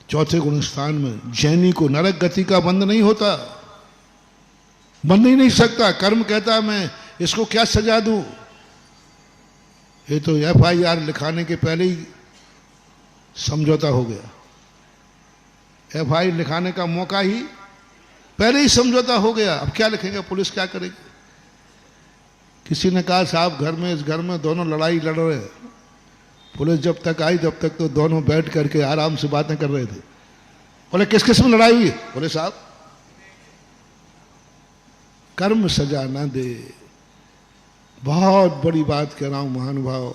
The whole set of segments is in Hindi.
चौथे गुण स्थान में जैनी को नरक गति का बंध नहीं होता, बंध ही नहीं सकता। कर्म कहता है मैं इसको क्या सजा दूं। ये तो FIR लिखाने के पहले ही समझौता हो गया। FIR लिखाने का मौका ही पहले ही समझौता हो गया। अब क्या लिखेंगे, पुलिस क्या करेगी। किसी ने कहा साहब घर में, इस घर में दोनों लड़ाई लड़ रहे हैं। पुलिस जब तक आई तब तक तो दोनों बैठ करके आराम से बातें कर रहे थे। बोले किस किस में लड़ाई हुई। बोले साहब कर्म सजा ना दे। बहुत बड़ी बात कह रहा हूं महानुभाव,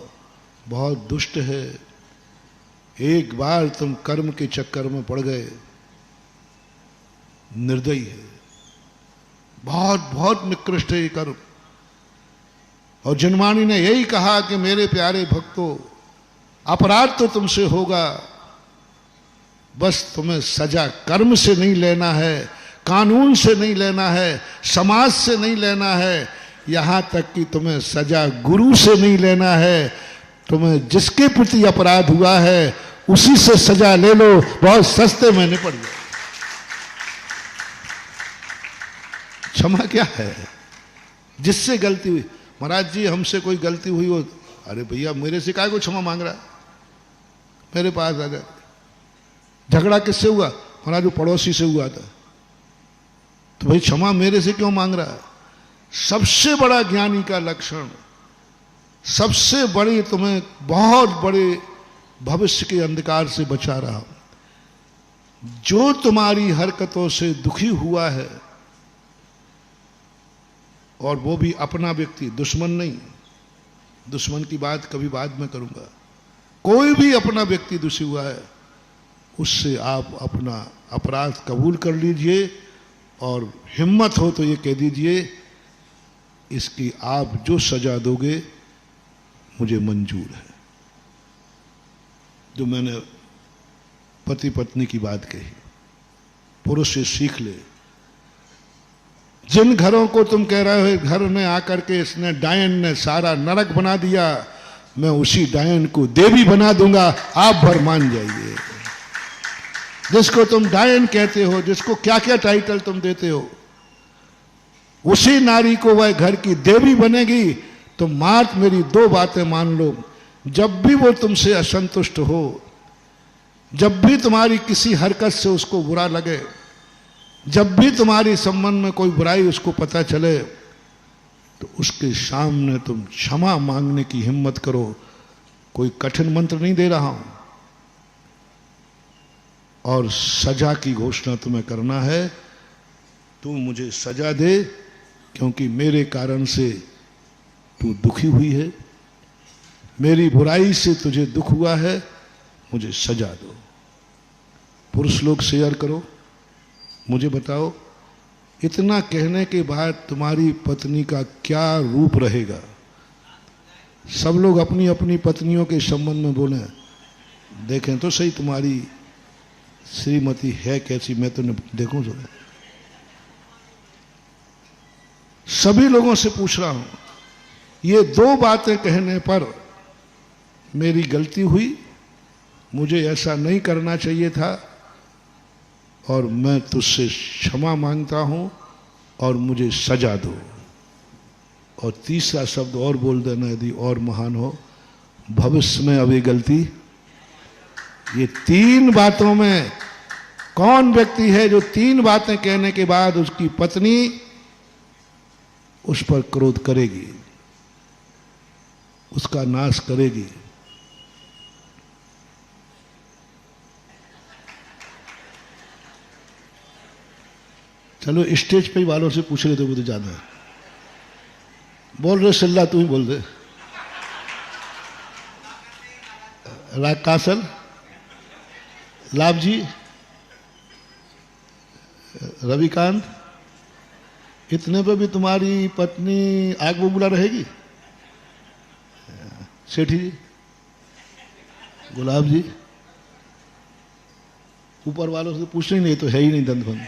बहुत दुष्ट है। एक बार तुम कर्म के चक्कर में पड़ गए, निर्दयी है, बहुत बहुत निकृष्ट है ये कर्म। और जिनवाणी ने यही कहा कि मेरे प्यारे भक्तों, अपराध तो तुमसे होगा, बस तुम्हें सजा कर्म से नहीं लेना है, कानून से नहीं लेना है, समाज से नहीं लेना है, यहां तक कि तुम्हें सजा गुरु से नहीं लेना है। तुम्हें जिसके प्रति अपराध हुआ है उसी से सजा ले लो, बहुत सस्ते में निपट जाओ। क्षमा क्या है, जिससे गलती हुई। महाराज जी हमसे कोई गलती हुई हो, अरे भैया मेरे से काय को क्षमा मांग रहा है, मेरे पास आ जाए। झगड़ा किससे हुआ, महाराज वो पड़ोसी से हुआ था, तो भाई क्षमा मेरे से क्यों मांग रहा है। सबसे बड़ा ज्ञानी का लक्षण, सबसे बड़ी, तुम्हें बहुत बड़े भविष्य के अंधकार से बचा रहा हूं। जो तुम्हारी हरकतों से दुखी हुआ है, और वो भी अपना व्यक्ति, दुश्मन नहीं, दुश्मन की बात कभी बाद में करूंगा, कोई भी अपना व्यक्ति दुखी हुआ है, उससे आप अपना अपराध कबूल कर लीजिए और हिम्मत हो तो ये कह दीजिए इसकी आप जो सजा दोगे मुझे मंजूर है। जो मैंने पति पत्नी की बात कही, पुरुष से सीख ले। जिन घरों को तुम कह रहे हो घर में आकर के इसने डायन ने सारा नरक बना दिया, मैं उसी डायन को देवी बना दूंगा, आप भर मान जाइए। जिसको तुम डायन कहते हो, जिसको क्या क्या टाइटल तुम देते हो, उसी नारी को वह घर की देवी बनेगी। तो मात मेरी दो बातें मान लो, जब भी वो तुमसे असंतुष्ट हो, जब भी तुम्हारी किसी हरकत से उसको बुरा लगे, जब भी तुम्हारी संबंध में कोई बुराई उसको पता चले, तो उसके सामने तुम क्षमा मांगने की हिम्मत करो। कोई कठिन मंत्र नहीं दे रहा हूं, और सजा की घोषणा तुम्हें करना है। तू मुझे सजा दे, क्योंकि मेरे कारण से तू दुखी हुई है, मेरी बुराई से तुझे दुख हुआ है, मुझे सजा दो। पुरुष लोग शेयर करो, मुझे बताओ, इतना कहने के बाद तुम्हारी पत्नी का क्या रूप रहेगा। सब लोग अपनी अपनी पत्नियों के संबंध में बोले, देखें तो सही तुम्हारी श्रीमती है कैसी, मैं तो देखूं जरा। सभी लोगों से पूछ रहा हूं, ये दो बातें कहने पर मेरी गलती हुई, मुझे ऐसा नहीं करना चाहिए था, और मैं तुझसे क्षमा मांगता हूं और मुझे सजा दो। और तीसरा शब्द और बोल देना, यदि और महान हो, भविष्य में अब ये गलती। ये तीन बातों में कौन व्यक्ति है जो तीन बातें कहने के बाद उसकी पत्नी उस पर क्रोध करेगी, उसका नाश करेगी। चलो स्टेज पे ही वालों से पूछ रहे थे, वो तो ज्यादा है। बोल रहे सल्ला, तू ही बोल दे। कासल, लाभ जी, रविकांत, इतने पे भी तुम्हारी पत्नी आग बबूला रहेगी। सेठी जी, गुलाब जी, ऊपर वालों से पूछना ही नहीं, तो है ही नहीं दंतभंग।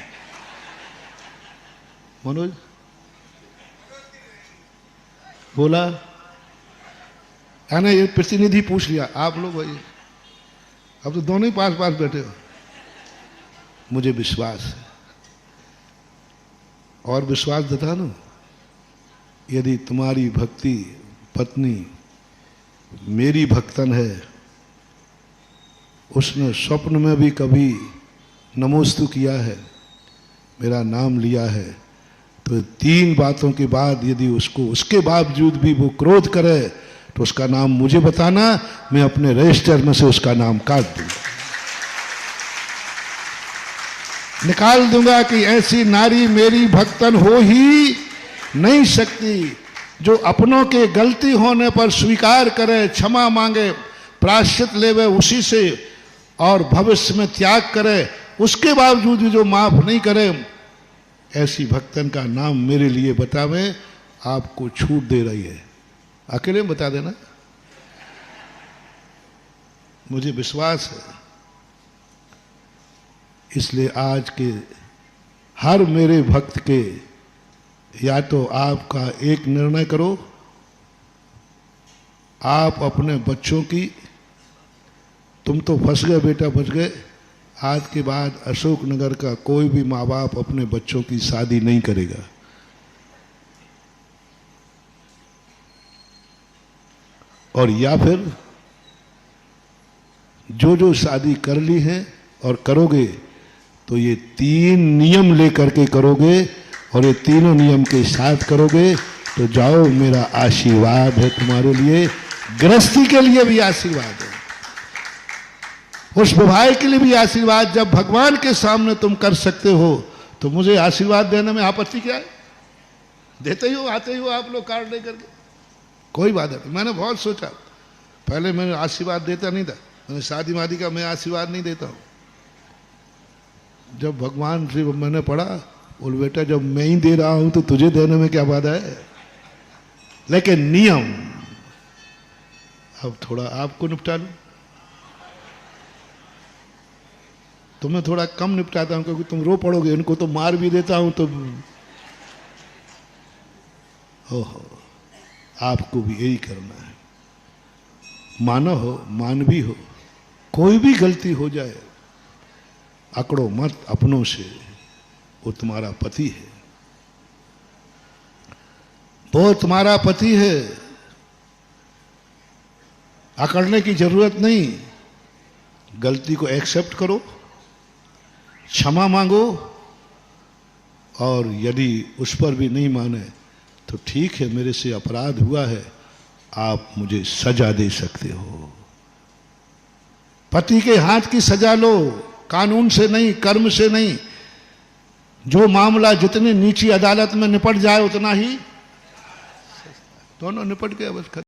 मनोज बोला, आने ये प्रतिनिधि पूछ लिया, आप लोग भाई अब तो दोनों ही पास पास बैठे हो। मुझे विश्वास है। और विश्वास दिलाना, यदि तुम्हारी भक्ति पत्नी मेरी भक्तन है, उसने स्वप्न में भी कभी नमोस्तु किया है, मेरा नाम लिया है, तो 3 बातों के बाद यदि उसको उसके बावजूद भी वो क्रोध करे तो उसका नाम मुझे बताना, मैं अपने रजिस्टर में से उसका नाम काट दूंगा, निकाल दूंगा कि ऐसी नारी मेरी भक्तन हो ही नहीं सकती, जो अपनों के गलती होने पर स्वीकार करे, क्षमा मांगे, प्रायश्चित लेवे उसी से, और भविष्य में त्याग करे, उसके बावजूद भी जो माफ नहीं करे, ऐसी भक्तन का नाम मेरे लिए बतावे। आपको छूट दे रही है, अकेले में बता देना, मुझे विश्वास है। इसलिए आज के हर मेरे भक्त के, या तो आपका एक निर्णय करो, आप अपने बच्चों की, तुम तो फंस गए बेटा, बच गए, आज के बाद अशोकनगर का कोई भी माँ बाप अपने बच्चों की शादी नहीं करेगा। और या फिर जो जो शादी कर ली है और करोगे तो ये 3 नियम लेकर के करोगे, और ये तीनों नियम के साथ करोगे तो जाओ, मेरा आशीर्वाद है तुम्हारे लिए, गृहस्थी के लिए भी आशीर्वाद है, उस विवाह के लिए भी आशीर्वाद। जब भगवान के सामने तुम कर सकते हो तो मुझे आशीर्वाद देने में आपत्ति क्या है? देते ही हो, आते ही हो आप लोग कार्ड लेकर के, कोई बात नहीं। मैंने बहुत सोचा, पहले मैंने आशीर्वाद देता नहीं था, मैंने शादी वादी का मैं आशीर्वाद नहीं देता हूँ। जब भगवान से मैंने पढ़ा, बोल बेटा जब मैं ही दे रहा हूं तो तुझे देने में क्या बाधा है, लेकिन नियम अब थोड़ा आपको निपटा लूं, तुम्हें थोड़ा कम निपटाता हूं, क्योंकि तुम रो पड़ोगे, उनको तो मार भी देता हूं, तो ओहो, आपको भी यही करना है। मानव हो मानवी हो, कोई भी गलती हो जाए, अकड़ो मत अपनों से, वो तुम्हारा पति है, वो तुम्हारा पति है, अकड़ने की जरूरत नहीं। गलती को एक्सेप्ट करो, क्षमा मांगो, और यदि उस पर भी नहीं माने तो ठीक है, मेरे से अपराध हुआ है, आप मुझे सजा दे सकते हो। पति के हाथ की सजा लो, कानून से नहीं, कर्म से नहीं। जो मामला जितने नीची अदालत में निपट जाए उतना ही, दोनों निपट गया, बस खत्म।